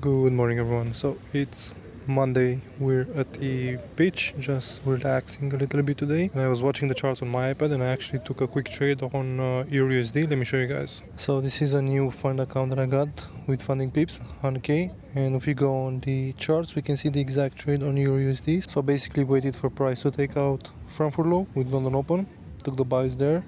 Good morning, everyone. So it's Monday. We're at the beach, just relaxing a little bit today. And I was watching the charts on my iPad, and I actually took a quick trade on EURUSD. Let me show you guys. So this is a new fund account that I got with Funding Pips, 100k. And if you go on the charts, we can see the exact trade on EURUSD. So basically, waited for price to take out Frankfurt low with London open, took the buys there,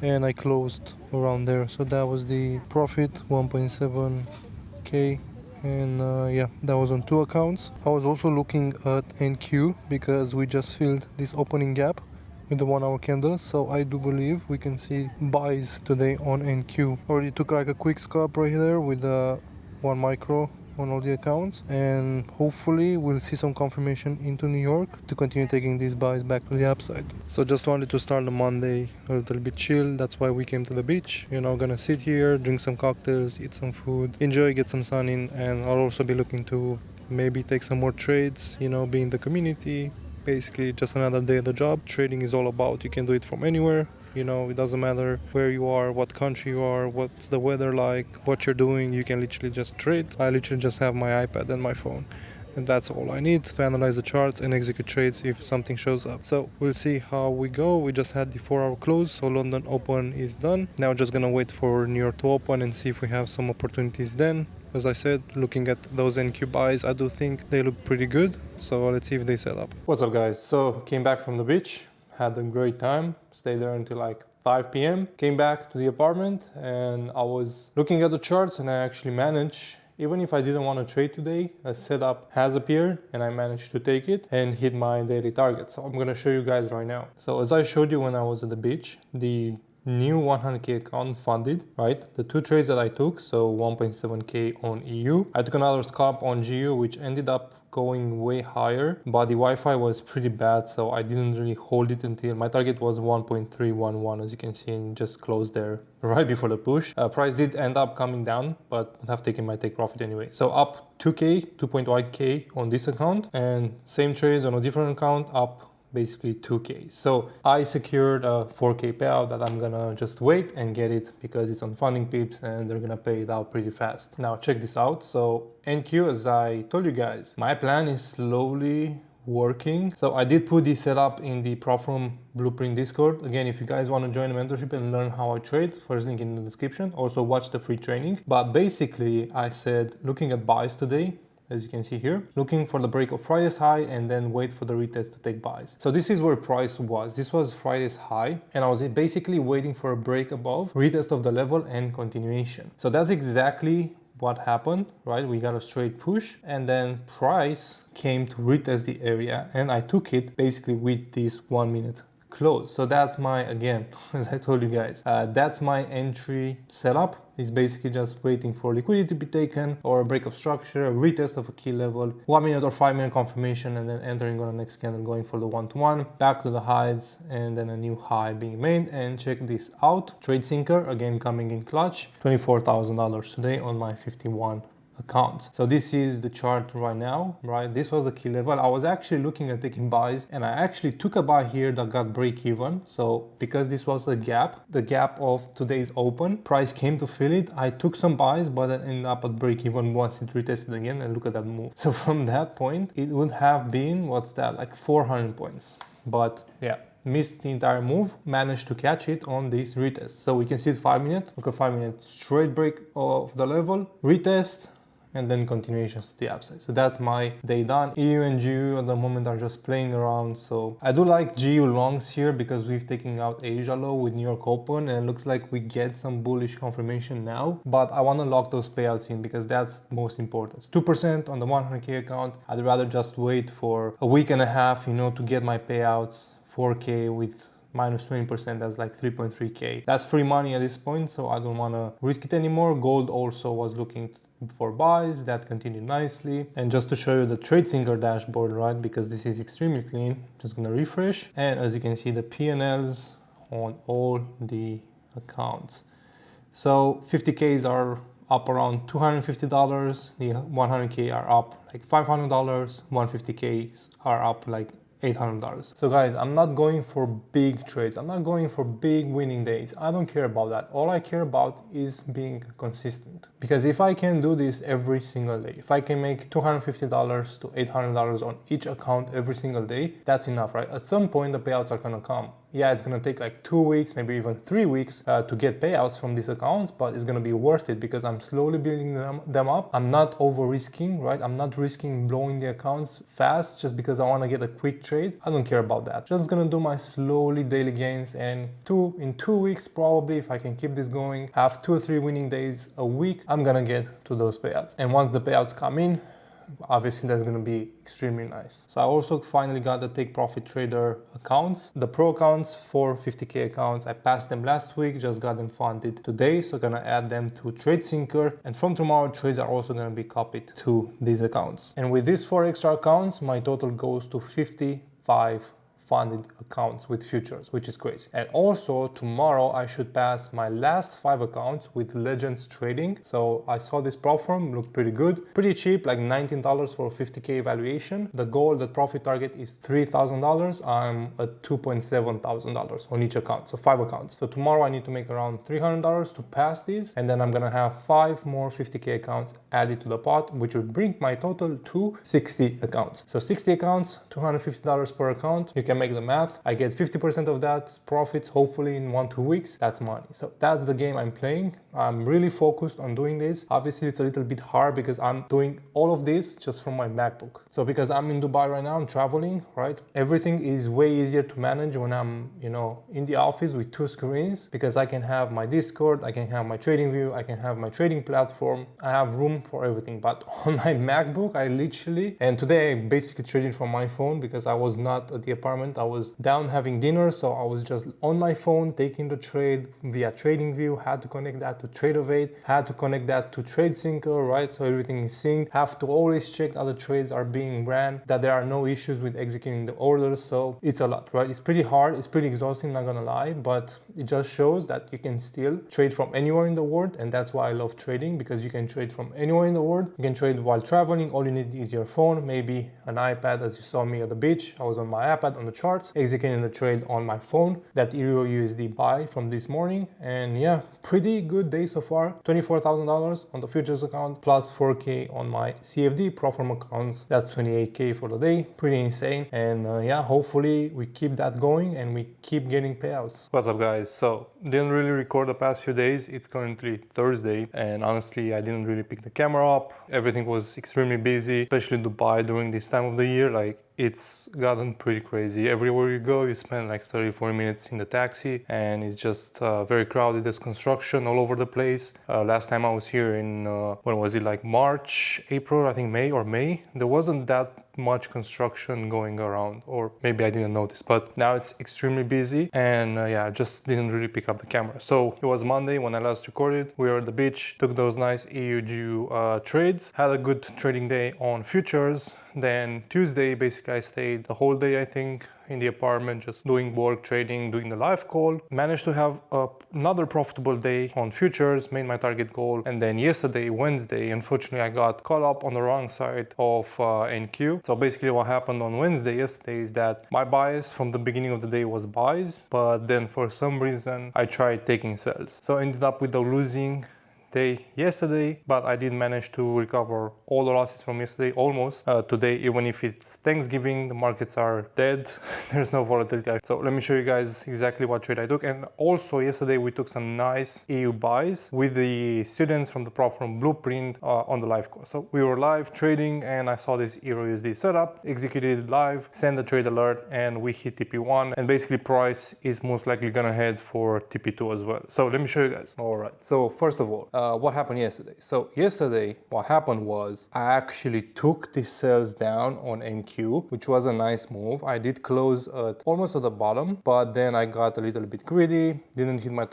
and I closed around there. So that was the profit, 1.7k. And yeah, that was on two accounts. I was also looking at NQ because we just filled this opening gap with the 1 hour candle, so I do believe we can see buys today on NQ. Already took like a quick scalp right there with the 1 micro on all the accounts, and hopefully we'll see some confirmation into New York to continue taking these buys back to the upside. So just wanted to start the Monday a little bit chill. That's why we came to the beach. You know, gonna sit here, drink some cocktails, eat some food, enjoy, get some sun in, and I'll also be looking to maybe take some more trades, you know, be in the community. Basically just another day at the job. Trading is all about, you can do it from anywhere. You know, it doesn't matter where you are, what country you are, what's the weather like, what you're doing. You can literally just trade. I literally just have my iPad and my phone, and that's all I need to analyze the charts and execute trades if something shows up. So we'll see how we go. We just had the 4-hour close, so London open is done. Now just gonna wait for New York to open and see if we have some opportunities then. As I said, looking at those NQ buys, I do think they look pretty good. So let's see if they set up. What's up, guys? So came back from the beach, had a great time, stayed there until like 5 p.m. Came back to the apartment and I was looking at the charts, and I actually managed, even if I didn't want to trade today, a setup has appeared and I managed to take it and hit my daily target. So I'm going to show you guys right now. So as I showed you when I was at the beach, the new 100k account funded, right? The two trades that I took, so 1.7k on EU. I took another scalp on GU, which ended up going way higher, but the Wi-Fi was pretty bad, so I didn't really hold it until my target was 1.311, as you can see, and just closed there right before the push. Price did end up coming down, but I have taken my take profit anyway. So up 2k, 2.1k on this account, and same trades on a different account, up basically 2k. So I secured a 4k payout that I'm gonna just wait and get it because it's on Funding Pips and they're gonna pay it out pretty fast. Now check this out. So NQ, as I told you guys, my plan is slowly working. So I did put this setup in the Profrom Blueprint Discord. Again, if you guys want to join the mentorship and learn how I trade, first link in the description. Also watch the free training. But basically I said, looking at buys today, as you can see here, looking for the break of Friday's high and then wait for the retest to take buys. So this is where price was. This was Friday's high, and I was basically waiting for a break above, retest of the level and continuation. So that's exactly what happened, right? We got a straight push and then price came to retest the area, and I took it basically with this 1 minute close. So that's my, again, as I told you guys, that's my entry setup. Is basically just waiting for liquidity to be taken or a break of structure, a retest of a key level, 1 minute or 5 minute confirmation, and then entering on the next candle, going for the 1-to-1, back to the highs, and then a new high being made. And check this out, trade sinker again coming in clutch, $24,000 today on my 51 accounts. So this is the chart right now, right? This was the key level. I was actually looking at taking buys, and I actually took a buy here that got break even. So because this was a gap, the gap of today's open, price came to fill it. I took some buys, but I ended up at break even once it retested again, and look at that move. So from that point, it would have been, what's that, like 400 points. But yeah, missed the entire move, managed to catch it on this retest. So we can see it 5 minutes, look at 5 minutes, straight break of the level, retest, and then continuations to the upside. So that's my day done. EU and GU at the moment are just playing around. So I do like GU longs here because we've taken out Asia low with New York open, and it looks like we get some bullish confirmation now, but I want to lock those payouts in because that's most important. It's 2% on the 100k account. I'd rather just wait for a week and a half, you know, to get my payouts. 4k with minus 20%, that's like 3.3k. That's free money at this point, so I don't want to risk it anymore. Gold also was looking for buys, that continued nicely. And just to show you the trade sinker dashboard, right, because this is extremely clean, just gonna refresh, and as you can see the P&Ls on all the accounts. So 50k's are up around $250, the 100k are up like $500, 150k's are up like $800. So guys, I'm not going for big trades. I'm not going for big winning days. I don't care about that. All I care about is being consistent. Because if I can do this every single day, if I can make $250 to $800 on each account every single day, that's enough, right? At some point, the payouts are gonna come. Yeah, it's gonna take like 2 weeks, maybe even 3 weeks to get payouts from these accounts, but it's gonna be worth it because I'm slowly building them up. I'm not over risking, right? I'm not risking blowing the accounts fast just because I wanna get a quick trade. I don't care about that. Just gonna do my slowly daily gains, and in 2 weeks, probably, if I can keep this going, have 2 or 3 winning days a week, I'm gonna get to those payouts. And once the payouts come in, obviously that's going to be extremely nice. So I also finally got the Take Profit Trader accounts, the pro accounts for 50k accounts. I passed them last week, just got them funded today, so gonna add them to TradeSyncer, and from tomorrow trades are also going to be copied to these accounts. And with these 4 extra accounts, my total goes to 55 funded accounts with futures, which is crazy. And also tomorrow I should pass my last 5 accounts with Legends Trading. So I saw this platform, looked pretty good, pretty cheap, like $19 for 50k valuation. The goal, the profit target is $3,000. I'm at $2,700 on each account, so 5 accounts. So tomorrow I need to make around $300 to pass these, and then I'm gonna have 5 more 50k accounts added to the pot, which will bring my total to 60 accounts. So 60 accounts, $250 per account. You can make the math. I get 50% of that profits hopefully in 1-2 weeks. That's money. So that's the game I'm playing. I'm really focused on doing this. Obviously it's a little bit hard because I'm doing all of this just from my MacBook. So because I'm in Dubai right now, I'm traveling, right? Everything is way easier to manage when I'm, in the office with 2 screens, because I can have my Discord, I can have my trading view, I can have my trading platform. I have room for everything. But on my MacBook, I literally, and today I basically traded from my phone because I was not at the apartment. I was down having dinner, so I was just on my phone taking the trade via TradingView, had to connect that to Tradeovate, had to connect that to TradeSyncer, right? So everything is synced. Have to always check that the trades are being ran, that there are no issues with executing the orders. So it's a lot, right? It's pretty hard, it's pretty exhausting, not gonna lie, but it just shows that you can still trade from anywhere in the world, and that's why I love trading, because you can trade from anywhere in the world. You can trade while traveling. All you need is your phone, maybe an iPad, as you saw me at the beach. I was on my iPad on the charts, executing the trade on my phone, that Euro USD buy from this morning. And yeah, pretty good day so far. $24,000 on the futures account, plus 4k on my CFD pro forma accounts. That's 28k for the day. Pretty insane. And yeah, hopefully we keep that going and we keep getting payouts. What's up, guys? So didn't really record the past few days. It's currently Thursday, and honestly I didn't really pick the camera up. Everything was extremely busy, especially Dubai during this time of the year. Like, it's gotten pretty crazy. Everywhere you go, you spend like 30-40 minutes in the taxi, and it's just very crowded. There's construction all over the place. Last time I was here in, when was it, like March, April, I think May, there wasn't that much construction going around, or maybe I didn't notice, but now it's extremely busy. And yeah, I just didn't really pick up the camera. So it was Monday when I last recorded. We were at the beach, took those nice EUG trades, had a good trading day on futures. Then Tuesday, basically I stayed the whole day, I think, in the apartment, just doing work, trading, doing the live call. Managed to have another profitable day on futures, made my target goal. And then yesterday, Wednesday, unfortunately I got caught up on the wrong side of NQ. So basically what happened on Wednesday yesterday is that my bias from the beginning of the day was buys, but then for some reason I tried taking sells. So I ended up with the losing day yesterday, but I did manage to recover all the losses from yesterday almost. Today, even if it's Thanksgiving, the markets are dead. There's no volatility. So let me show you guys exactly what trade I took. And also yesterday we took some nice EU buys with the students from the platform Blueprint on the live call. So we were live trading and I saw this Euro USD setup, executed live, send the trade alert, and we hit TP1, and basically price is most likely gonna head for TP2 as well. So let me show you guys. All right, so first of all, what happened yesterday? So yesterday, what happened was I actually took the sales down on NQ, which was a nice move. I did close at almost at the bottom, but then I got a little bit greedy, didn't hit my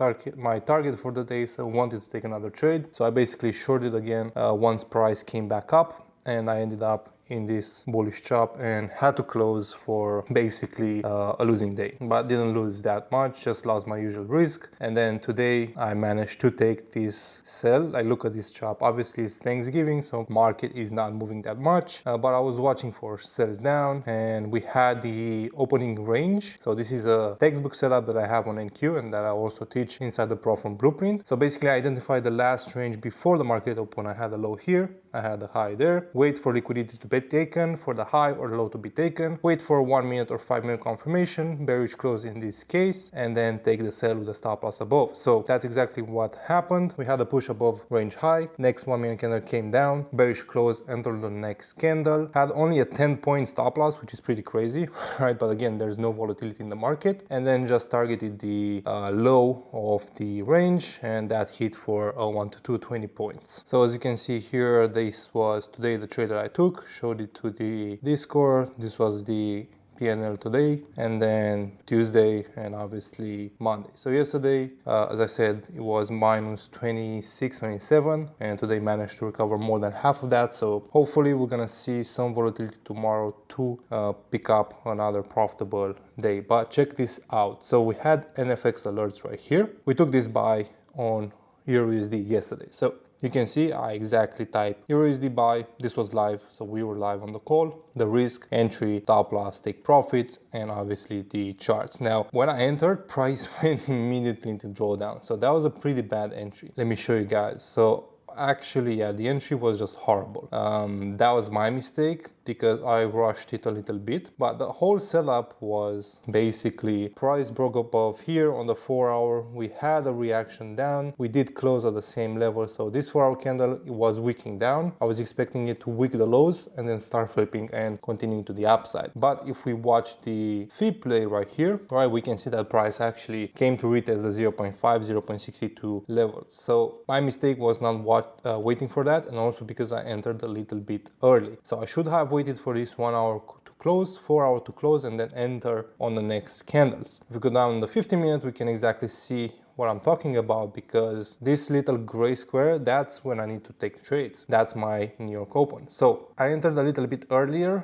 target for the day, so wanted to take another trade. So I basically shorted again once price came back up, and I ended up in this bullish chop and had to close for basically a losing day, but didn't lose that much, just lost my usual risk. And then today I managed to take this sell. I look at this chop, obviously it's Thanksgiving, so market is not moving that much, but I was watching for sells down, and we had the opening range. So this is a textbook setup that I have on NQ and that I also teach inside the Profit Blueprint. So basically I identified the last range before the market open. I had a low here, I had a high there, wait for liquidity to be taken, for the high or low to be taken, wait for 1 minute or 5 minute confirmation, bearish close in this case, and then take the sell with the stop loss above. So that's exactly what happened. We had a push above range high, next 1 minute candle came down, bearish close, entered the next candle, had only a 10-point stop loss, which is pretty crazy, right? But again, there's no volatility in the market, and then just targeted the low of the range, and that hit for 1 to 2 20 points. So as you can see here, this was today the trade that I took, showed it to the Discord. This was the PNL today, and then Tuesday, and obviously Monday. So yesterday, as I said, it was minus 26, 27, and today managed to recover more than half of that. So hopefully we're gonna see some volatility tomorrow to pick up another profitable day. But check this out. So we had NFX alerts right here. We took this buy on EURUSD yesterday. So you can see I exactly typed EURUSD buy. This was live, so we were live on the call. The risk, entry, stop loss, take profits, and obviously the charts. Now, when I entered, price went immediately into drawdown. So that was a pretty bad entry. Let me show you guys. So actually, yeah, the entry was just horrible. That was my mistake because I rushed it a little bit, but the whole setup was basically price broke above here on the 4-hour. We had a reaction down. We did close at the same level. So this 4-hour candle, it was wicking down. I was expecting it to wick the lows and then start flipping and continuing to the upside. But if we watch the fib play right here, right, we can see that price actually came to retest the 0.5, 0.62 levels. So my mistake was not waiting for that, and also because I entered a little bit early. So I should have waited for this 1 hour to close, 4 hour to close, and then enter on the next candles. If we go down in the 50-minute, we can exactly see what I'm talking about, because this little gray square, that's when I need to take trades. That's my New York open. So I entered a little bit earlier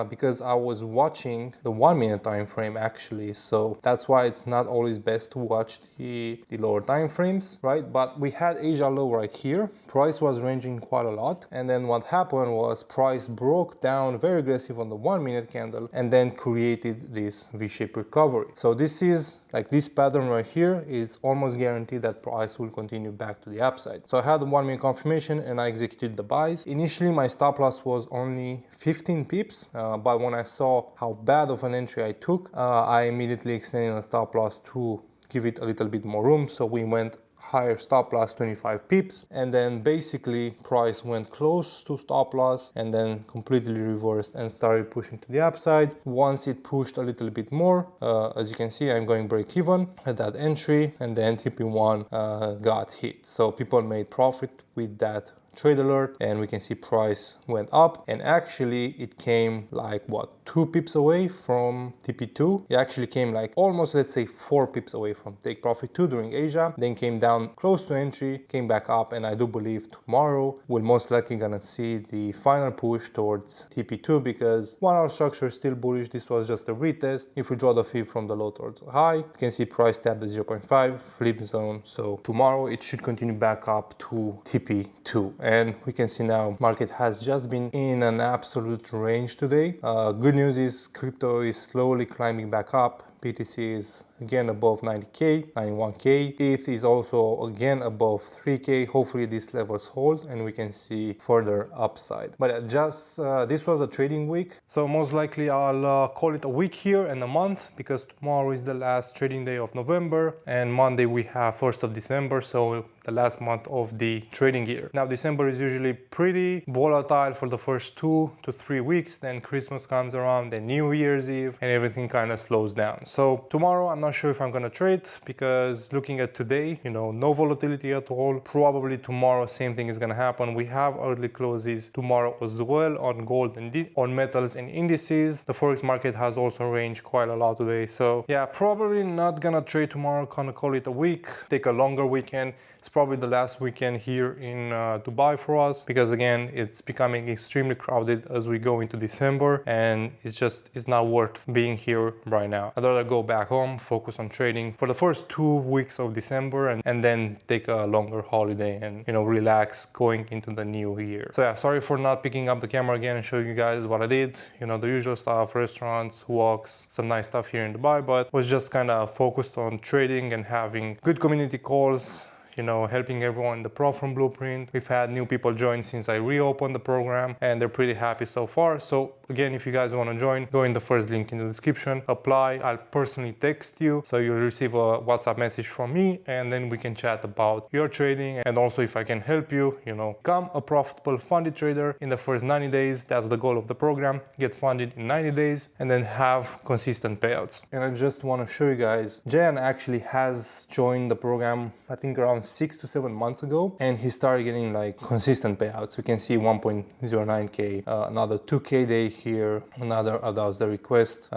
because I was watching the 1 minute time frame actually. So that's why it's not always best to watch the lower time frames, right? But we had Asia low right here. Price was ranging quite a lot. And then what happened was price broke down very aggressive on the 1 minute candle and then created this V-shaped recovery. So this is like this pattern right here. It's almost guaranteed that price will continue back to the upside. So I had the 1 minute confirmation and I executed the buys. Initially, my stop loss was only 15 pips. But when I saw how bad of an entry I took, I immediately extended the stop loss to give it a little bit more room. So we went higher stop loss, 25 pips, and then basically price went close to stop loss and then completely reversed and started pushing to the upside. Once it pushed a little bit more, as you can see, I'm going break even at that entry, and then TP1 got hit. So people made profit with that trade alert, and we can see price went up, and actually it came like what, 2 pips away from TP2. It actually came like almost, let's say, 4 pips away from take profit 2 during Asia, then came down close to entry, came back up, and I do believe tomorrow we're most likely gonna see the final push towards TP2 because 1 hour structure is still bullish. This was just a retest. If we draw the fib from the low towards the high, you can see price tapped the 0.5 flip zone. So tomorrow it should continue back up to TP2. And we can see now market has just been in an absolute range today. Good news is crypto is slowly climbing back up. BTC is again above 90k, 91k. ETH is also again above 3k. Hopefully these levels hold and we can see further upside. But just this was a trading week, so most likely I'll call it a week here and a month, because tomorrow is the last trading day of November and Monday we have 1st of December, so the last month of the trading year. Now December is usually pretty volatile for the first 2 to 3 weeks, then Christmas comes around, then New Year's Eve, and everything kind of slows down. So tomorrow, I'm not sure if I'm gonna trade because looking at today, you know, no volatility at all. Probably tomorrow, same thing is gonna happen. We have early closes tomorrow as well on gold and on metals and indices. The forex market has also ranged quite a lot today. So yeah, probably not gonna trade tomorrow. Gonna call it a week. Take a longer weekend. It's probably the last weekend here in Dubai for us because again, it's becoming extremely crowded as we go into December, and it's not worth being here right now. I'd rather go back home, focus on trading for the first 2 weeks of December, and then take a longer holiday and, you know, relax going into the new year. So yeah, sorry for not picking up the camera again and showing you guys what I did. You know, the usual stuff, restaurants, walks, some nice stuff here in Dubai, but was just kind of focused on trading and having good community calls, you know, helping everyone in the Pro from Blueprint. We've had new people join since I reopened the program and they're pretty happy so far. So again, if you guys want to join, go in the first link in the description, apply. I'll personally text you, so you'll receive a WhatsApp message from me, and then we can chat about your trading and also if I can help you, you know, become a profitable funded trader in the first 90 days. That's the goal of the program. Get funded in 90 days and then have consistent payouts. And I just want to show you guys, Jan actually has joined the program, I think around 6 to 7 months ago, and he started getting like consistent payouts. You can see 1.09k, another 2k day here, another that was the request,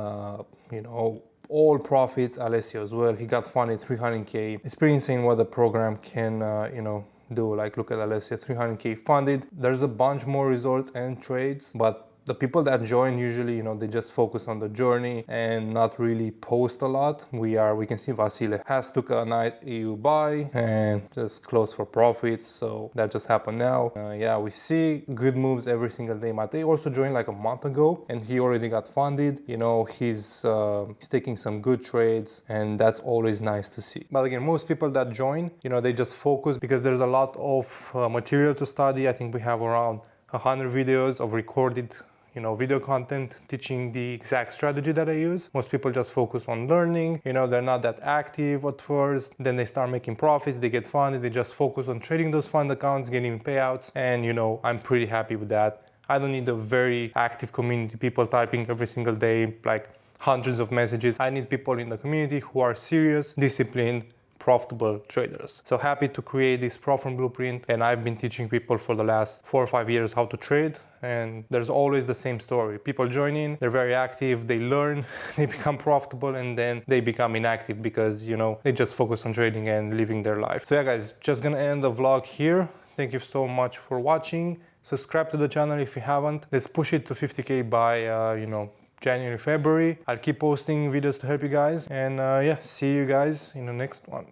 you know, all profits. Alessio as well, he got funded 300k. It's pretty insane what the program can you know, do. Like look at Alessio, 300k funded. There's a bunch more results and trades, but the people that join usually, you know, they just focus on the journey and not really post a lot. We can see Vasile has took a nice EU buy and just closed for profits. So that just happened now. Yeah, we see good moves every single day. Matei also joined like a month ago and he already got funded. You know, he's taking some good trades and that's always nice to see. But again, most people that join, you know, they just focus because there's a lot of material to study. I think we have around 100 videos of recorded, you know, video content teaching the exact strategy that I use. Most people just focus on learning, you know, they're not that active at first, then they start making profits, they get funded, they just focus on trading those fund accounts, getting payouts, and you know, I'm pretty happy with that. I don't need a very active community, people typing every single day, like hundreds of messages. I need people in the community who are serious, disciplined, profitable traders. So happy to create this Pro from Blueprint, and I've been teaching people for the last 4 or 5 years how to trade, and there's always the same story. People join in, they're very active, they learn, they become profitable, and then they become inactive because, you know, they just focus on trading and living their life. So yeah guys, just gonna end the vlog here. Thank you so much for watching. Subscribe to the channel if you haven't. Let's push it to 50k by you know, January, February. I'll keep posting videos to help you guys, and yeah, see you guys in the next one.